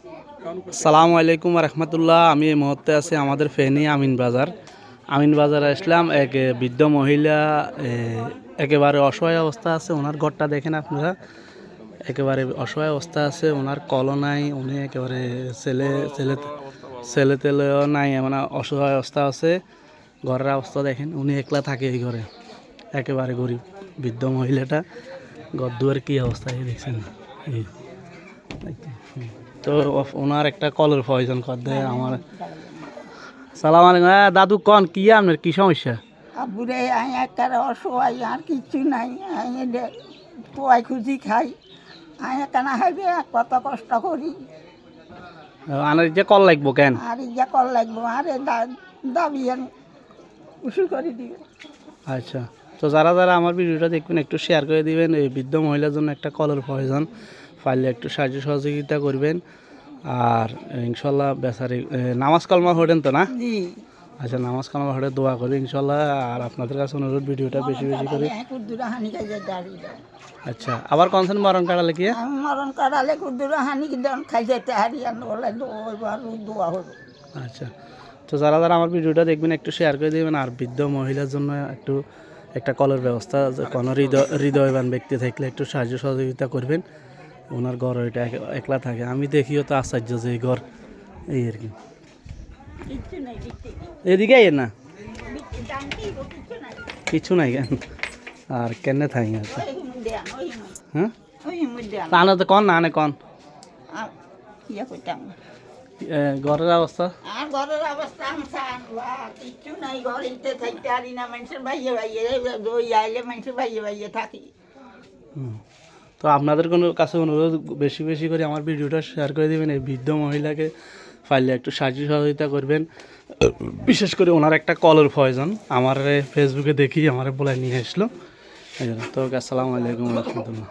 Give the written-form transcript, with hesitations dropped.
আসসালামু আলাইকুম রহমতুল্লাহ। আমি এই মুহূর্তে আছি আমাদের ফেনী আমিন বাজারে আসলাম। এক বৃদ্ধ মহিলা একেবারে অসহায় অবস্থা আছে। ওনার ঘরটা দেখেন আপনারা, একেবারে অসহায় অবস্থা আছে। ওনার কলও নাই, উনি একেবারে ছেলে তেলেও নাই, মানে অসহায় অবস্থা আছে। ঘরের অবস্থা দেখেন, উনি একলা থাকে এই ঘরে, একেবারে গরিব বৃদ্ধ মহিলাটা। ঘর দুয়ার কী অবস্থা দেখছেন। তো ওনার একটা কলের প্রয়োজন কর দেয় আমার। সালাম আলাইকুম। দাদু কন কি আপনার কি সমস্যা? আবুরে আমি একটা অসহায়, আর কিছু নাই। আমি পোয়াই খুঁজি খাই। আমি কেনা খাইবে কত কষ্ট করি। আনার যে কল লাগবো কেন? আর ইয়া কল লাগবো, আরে দাবি উসু করে দিবে। আচ্ছা, তো যারা যারা আমার ভিডিওটা দেখবেন একটু শেয়ার করে দিবেন। এই বৃদ্ধ মহিলার জন্য একটা কলের প্রয়োজন, পারলে একটু সাহায্য সহযোগিতা করবেন। আর ইনশাল্লাহ বেচারি নামাজ কালমা পড়েন তো না? জি। আচ্ছা, নামাজ কালমা পড়ে দোয়া করি ইনশাল্লাহ। আর আপনাদের কাছে অনুরোধ, ভিডিওটা বেশি বেশি করে। আচ্ছা, আবার কনসেন্ট মরণ কাটালে কি? আমি মরণ কাটালে কুদ্দুরা হানি কিন্তু খাই যেতে হারিয়ান বলে দোয়া হলো। আচ্ছা, তো যারা যারা আমার ভিডিওটা দেখবেন একটু শেয়ার করে দেবেন। আর বৃদ্ধ মহিলার জন্য একটু একটা কলের ব্যবস্থা, কোনো হৃদয়বান ব্যক্তি থাকলে একটু সাহায্য সহযোগিতা করবেন। ওনার ঘর ওইটা একলা থাকে, আমি দেখিও তো আশ্চর্য যে এই ঘর এই আর কি। এদিকে আইয়ের না, কিছু নাই কেন আর কেনে থাকি আছে। হ্যাঁ, আনে তো কন না, আনে কন ঘরের অবস্থা। আর ঘরের অবস্থা কিছু নাই, ঘরে থাকতে পারি না। মানুষের বাইয়ে বাইয়ে আইলে মানুষের বাইয়ে বাইয়ে থাকি। তো আপনাদের কোনো কাছে অনুরোধ, বেশি বেশি করে আমার ভিডিওটা শেয়ার করে দেবেন। এই বৃদ্ধ মহিলাকে পারলে একটু সাহায্য সহযোগিতা করবেন। বিশেষ করে ওনার একটা কলের প্রয়োজন। আমার ফেসবুকে দেখি আমার বলে নিয়ে আসলো। তো আসসালামু আলাইকুম রহমতুল্লাহ।